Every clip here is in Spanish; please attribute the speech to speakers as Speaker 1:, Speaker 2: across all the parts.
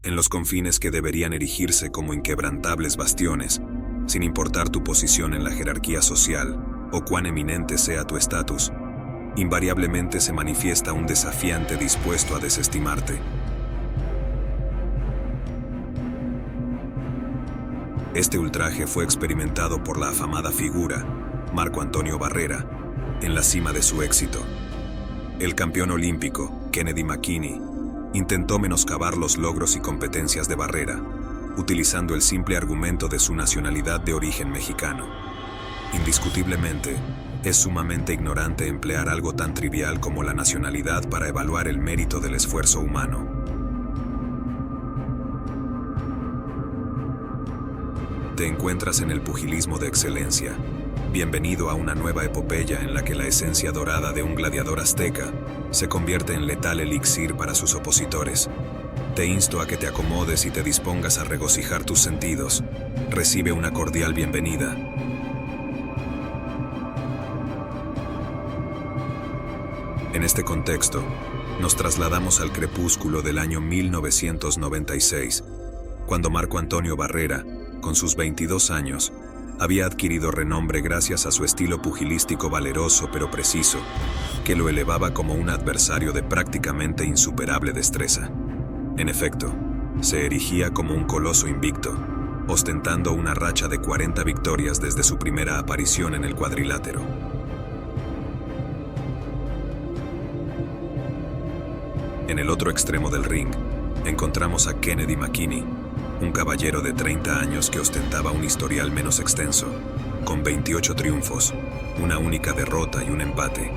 Speaker 1: en los confines que deberían erigirse como inquebrantables bastiones, sin importar tu posición en la jerarquía social o cuán eminente sea tu estatus, invariablemente se manifiesta un desafiante dispuesto a desestimarte. Este ultraje fue experimentado por la afamada figura, Marco Antonio Barrera, en la cima de su éxito. El campeón olímpico, Kennedy McKinney, intentó menoscabar los logros y competencias de Barrera, utilizando el simple argumento de su nacionalidad de origen mexicano. Indiscutiblemente, es sumamente ignorante emplear algo tan trivial como la nacionalidad para evaluar el mérito del esfuerzo humano. Te encuentras en el pugilismo de excelencia. Bienvenido a una nueva epopeya en la que la esencia dorada de un gladiador azteca se convierte en letal elixir para sus opositores. Te insto a que te acomodes y te dispongas a regocijar tus sentidos. Recibe una cordial bienvenida. En este contexto, nos trasladamos al crepúsculo del año 1996, cuando Marco Antonio Barrera, con sus 22 años, había adquirido renombre gracias a su estilo pugilístico valeroso pero preciso, que lo elevaba como un adversario de prácticamente insuperable destreza. En efecto, se erigía como un coloso invicto, ostentando una racha de 40 victorias desde su primera aparición en el cuadrilátero. En el otro extremo del ring, encontramos a Kennedy McKinney, un caballero de 30 años que ostentaba un historial menos extenso, con 28 triunfos, una única derrota y un empate.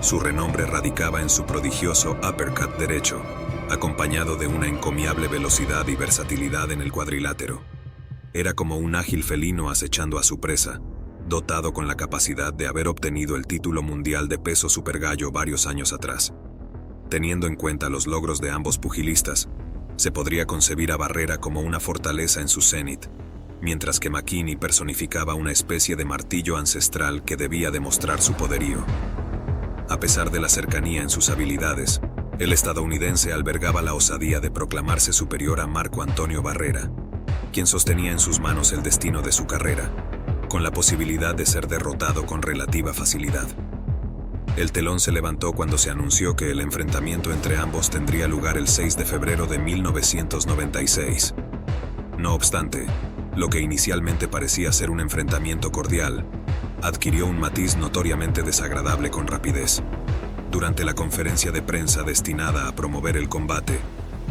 Speaker 1: Su renombre radicaba en su prodigioso uppercut derecho, acompañado de una encomiable velocidad y versatilidad en el cuadrilátero. Era como un ágil felino acechando a su presa, dotado con la capacidad de haber obtenido el título mundial de peso supergallo varios años atrás. Teniendo en cuenta los logros de ambos pugilistas, se podría concebir a Barrera como una fortaleza en su cenit, mientras que McKinney personificaba una especie de martillo ancestral que debía demostrar su poderío. A pesar de la cercanía en sus habilidades, el estadounidense albergaba la osadía de proclamarse superior a Marco Antonio Barrera, quien sostenía en sus manos el destino de su carrera, con la posibilidad de ser derrotado con relativa facilidad. El telón se levantó cuando se anunció que el enfrentamiento entre ambos tendría lugar el 6 de febrero de 1996. No obstante, lo que inicialmente parecía ser un enfrentamiento cordial, adquirió un matiz notoriamente desagradable con rapidez. Durante la conferencia de prensa destinada a promover el combate,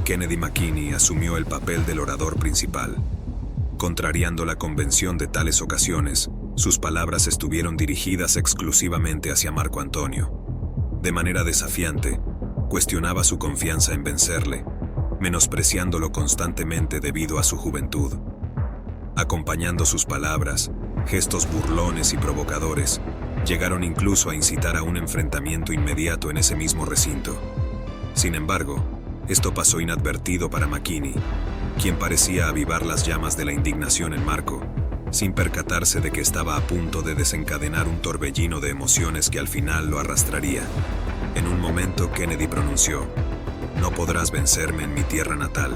Speaker 1: Kennedy McKinney asumió el papel del orador principal. Contrariando la convención de tales ocasiones, sus palabras estuvieron dirigidas exclusivamente hacia Marco Antonio. De manera desafiante, cuestionaba su confianza en vencerle, menospreciándolo constantemente debido a su juventud. Acompañando sus palabras, gestos burlones y provocadores, llegaron incluso a incitar a un enfrentamiento inmediato en ese mismo recinto. Sin embargo, esto pasó inadvertido para McKinney, quien parecía avivar las llamas de la indignación en Marco, sin percatarse de que estaba a punto de desencadenar un torbellino de emociones que al final lo arrastraría. En un momento Kennedy pronunció: "No podrás vencerme en mi tierra natal",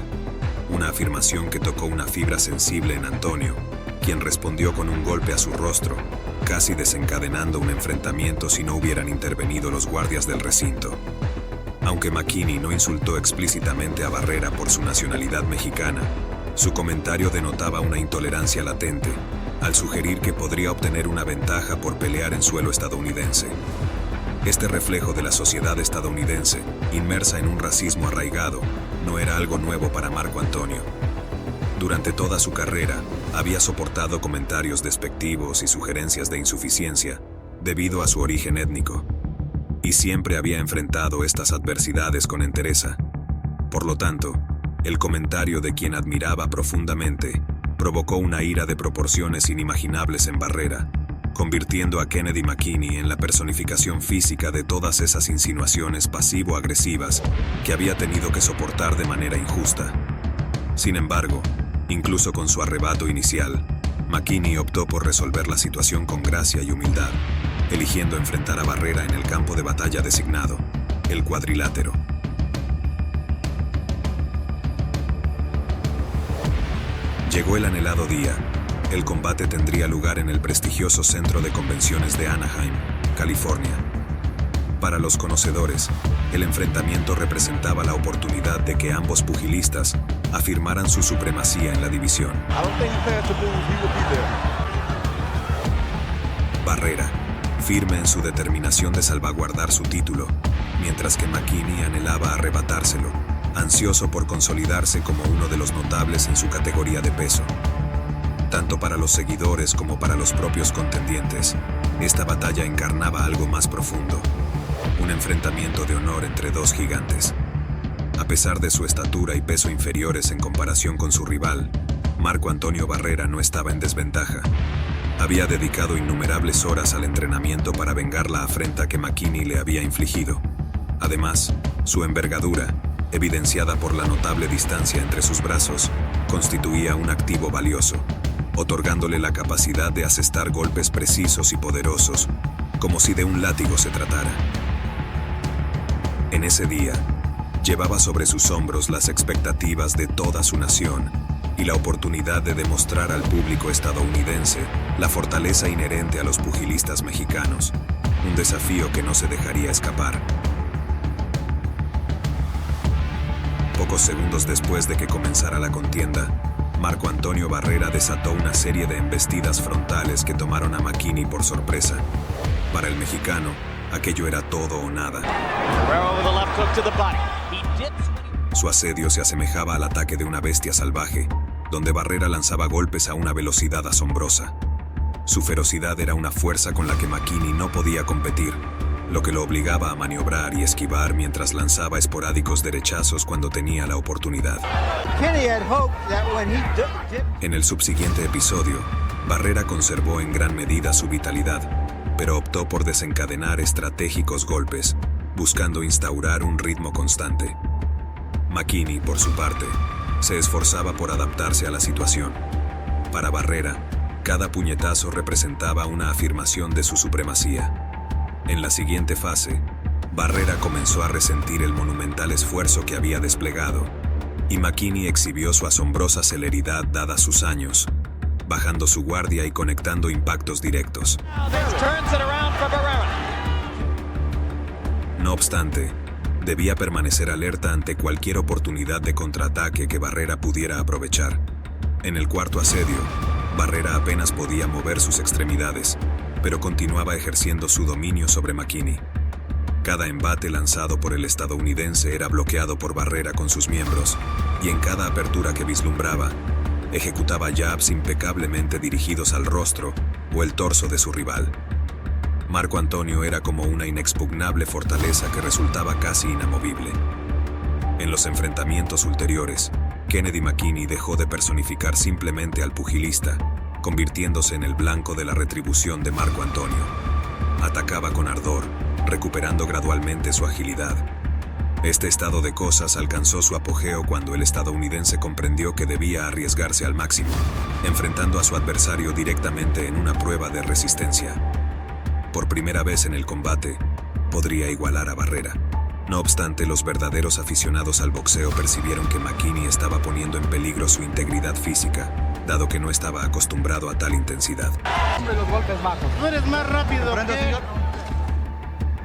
Speaker 1: una afirmación que tocó una fibra sensible en Antonio, quien respondió con un golpe a su rostro, casi desencadenando un enfrentamiento si no hubieran intervenido los guardias del recinto. Aunque McKinney no insultó explícitamente a Barrera por su nacionalidad mexicana, su comentario denotaba una intolerancia latente, al sugerir que podría obtener una ventaja por pelear en suelo estadounidense. Este reflejo de la sociedad estadounidense, inmersa en un racismo arraigado, no era algo nuevo para Marco Antonio. Durante toda su carrera, había soportado comentarios despectivos y sugerencias de insuficiencia, debido a su origen étnico, y siempre había enfrentado estas adversidades con entereza. Por lo tanto, el comentario de quien admiraba profundamente provocó una ira de proporciones inimaginables en Barrera, convirtiendo a Kennedy McKinney en la personificación física de todas esas insinuaciones pasivo-agresivas que había tenido que soportar de manera injusta. Sin embargo, incluso con su arrebato inicial, McKinney optó por resolver la situación con gracia y humildad, eligiendo enfrentar a Barrera en el campo de batalla designado, el cuadrilátero. Llegó el anhelado día. El combate tendría lugar en el prestigioso Centro de Convenciones de Anaheim, California. Para los conocedores, el enfrentamiento representaba la oportunidad de que ambos pugilistas afirmaran su supremacía en la división. Barrera, firme en su determinación de salvaguardar su título, mientras que McKinney anhelaba arrebatárselo, ansioso por consolidarse como uno de los notables en su categoría de peso. Tanto para los seguidores como para los propios contendientes, esta batalla encarnaba algo más profundo. Un enfrentamiento de honor entre dos gigantes. A pesar de su estatura y peso inferiores en comparación con su rival, Marco Antonio Barrera no estaba en desventaja. Había dedicado innumerables horas al entrenamiento para vengar la afrenta que McKinney le había infligido. Además, su envergadura, evidenciada por la notable distancia entre sus brazos, constituía un activo valioso, otorgándole la capacidad de asestar golpes precisos y poderosos, como si de un látigo se tratara. En ese día, llevaba sobre sus hombros las expectativas de toda su nación y la oportunidad de demostrar al público estadounidense la fortaleza inherente a los pugilistas mexicanos, un desafío que no se dejaría escapar. Pocos segundos después de que comenzara la contienda, Marco Antonio Barrera desató una serie de embestidas frontales que tomaron a McKinney por sorpresa. Para el mexicano, aquello era todo o nada. Su asedio se asemejaba al ataque de una bestia salvaje, donde Barrera lanzaba golpes a una velocidad asombrosa. Su ferocidad era una fuerza con la que McKinney no podía competir, lo que lo obligaba a maniobrar y esquivar mientras lanzaba esporádicos derechazos cuando tenía la oportunidad. En el subsiguiente episodio, Barrera conservó en gran medida su vitalidad, pero optó por desencadenar estratégicos golpes, buscando instaurar un ritmo constante. McKinney, por su parte, se esforzaba por adaptarse a la situación. Para Barrera, cada puñetazo representaba una afirmación de su supremacía. En la siguiente fase, Barrera comenzó a resentir el monumental esfuerzo que había desplegado, y McKinney exhibió su asombrosa celeridad dada sus años, bajando su guardia y conectando impactos directos. No obstante, debía permanecer alerta ante cualquier oportunidad de contraataque que Barrera pudiera aprovechar. En el cuarto asedio, Barrera apenas podía mover sus extremidades, pero continuaba ejerciendo su dominio sobre McKinney. Cada embate lanzado por el estadounidense era bloqueado por Barrera con sus miembros, y en cada apertura que vislumbraba, ejecutaba jabs impecablemente dirigidos al rostro o el torso de su rival. Marco Antonio era como una inexpugnable fortaleza que resultaba casi inamovible. En los enfrentamientos ulteriores, Kennedy McKinney dejó de personificar simplemente al pugilista, convirtiéndose en el blanco de la retribución de Marco Antonio. Atacaba con ardor, recuperando gradualmente su agilidad. Este estado de cosas alcanzó su apogeo cuando el estadounidense comprendió que debía arriesgarse al máximo, enfrentando a su adversario directamente en una prueba de resistencia. Por primera vez en el combate, podría igualar a Barrera. No obstante, los verdaderos aficionados al boxeo percibieron que McKinney estaba poniendo en peligro su integridad física, dado que no estaba acostumbrado a tal intensidad.
Speaker 2: Los golpes bajos. No eres más rápido.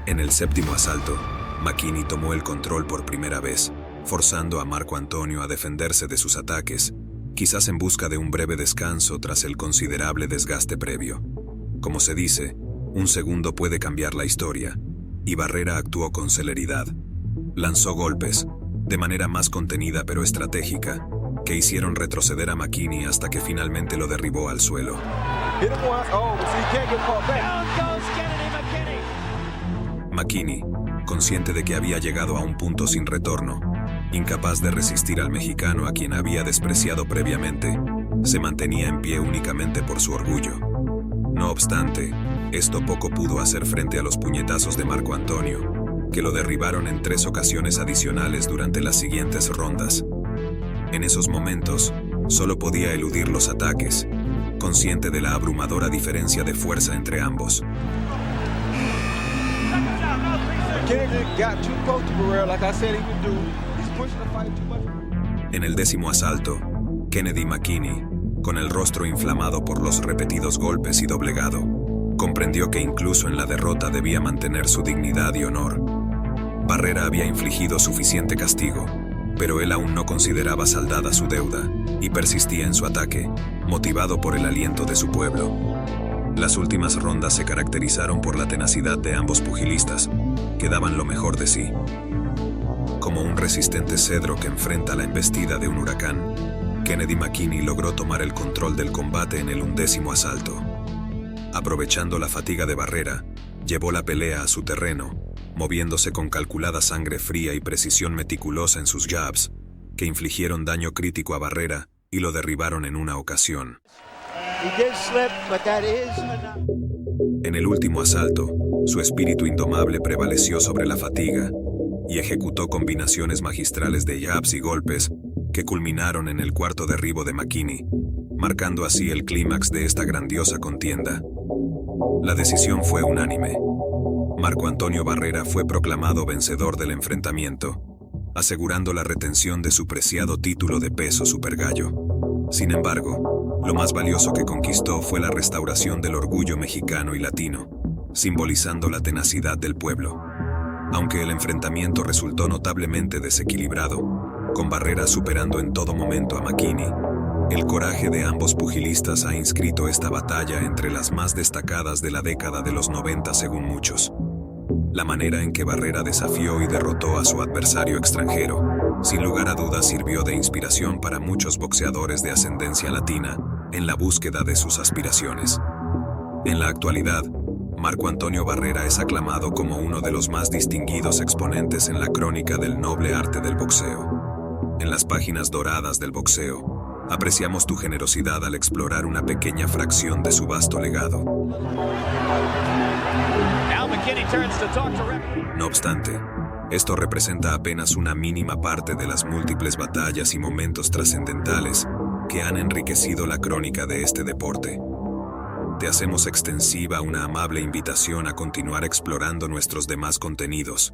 Speaker 1: En el séptimo asalto, McKinney tomó el control por primera vez, forzando a Marco Antonio a defenderse de sus ataques, quizás en busca de un breve descanso tras el considerable desgaste previo. Como se dice, un segundo puede cambiar la historia, y Barrera actuó con celeridad. Lanzó golpes, de manera más contenida pero estratégica, que hicieron retroceder a McKinney hasta que finalmente lo derribó al suelo. McKinney, consciente de que había llegado a un punto sin retorno, incapaz de resistir al mexicano a quien había despreciado previamente, se mantenía en pie únicamente por su orgullo. No obstante, esto poco pudo hacer frente a los puñetazos de Marco Antonio, que lo derribaron en 3 ocasiones adicionales durante las siguientes rondas. En esos momentos, solo podía eludir los ataques, consciente de la abrumadora diferencia de fuerza entre ambos. En el 10º asalto, Kennedy McKinney, Con el rostro inflamado por los repetidos golpes y doblegado, comprendió que incluso en la derrota debía mantener su dignidad y honor. Barrera había infligido suficiente castigo, pero él aún no consideraba saldada su deuda y persistía en su ataque, motivado por el aliento de su pueblo. Las últimas rondas se caracterizaron por la tenacidad de ambos pugilistas, que daban lo mejor de sí. Como un resistente cedro que enfrenta la embestida de un huracán, Kennedy McKinney logró tomar el control del combate en el 11º asalto. Aprovechando la fatiga de Barrera, llevó la pelea a su terreno, moviéndose con calculada sangre fría y precisión meticulosa en sus jabs, que infligieron daño crítico a Barrera y lo derribaron en una ocasión. En el último asalto, su espíritu indomable prevaleció sobre la fatiga y ejecutó combinaciones magistrales de jabs y golpes que culminaron en el cuarto derribo de McKinney, marcando así el clímax de esta grandiosa contienda. La decisión fue unánime. Marco Antonio Barrera fue proclamado vencedor del enfrentamiento, asegurando la retención de su preciado título de peso supergallo. Sin embargo, lo más valioso que conquistó fue la restauración del orgullo mexicano y latino, simbolizando la tenacidad del pueblo. Aunque el enfrentamiento resultó notablemente desequilibrado, con Barrera superando en todo momento a McKinney, el coraje de ambos pugilistas ha inscrito esta batalla entre las más destacadas de la década de los 90 según muchos. La manera en que Barrera desafió y derrotó a su adversario extranjero, sin lugar a dudas sirvió de inspiración para muchos boxeadores de ascendencia latina en la búsqueda de sus aspiraciones. En la actualidad, Marco Antonio Barrera es aclamado como uno de los más distinguidos exponentes en la crónica del noble arte del boxeo. En las páginas doradas del boxeo, apreciamos tu generosidad al explorar una pequeña fracción de su vasto legado. No obstante, esto representa apenas una mínima parte de las múltiples batallas y momentos trascendentales que han enriquecido la crónica de este deporte. Te hacemos extensiva una amable invitación a continuar explorando nuestros demás contenidos,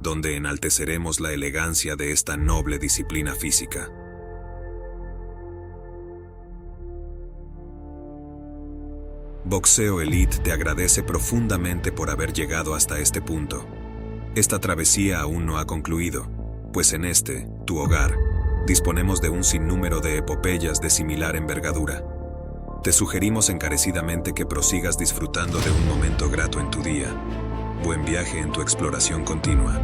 Speaker 1: donde enalteceremos la elegancia de esta noble disciplina física. Boxeo Elite te agradece profundamente por haber llegado hasta este punto. Esta travesía aún no ha concluido, pues en este, tu hogar, disponemos de un sinnúmero de epopeyas de similar envergadura. Te sugerimos encarecidamente que prosigas disfrutando de un momento grato en tu día. Buen viaje en tu exploración continua.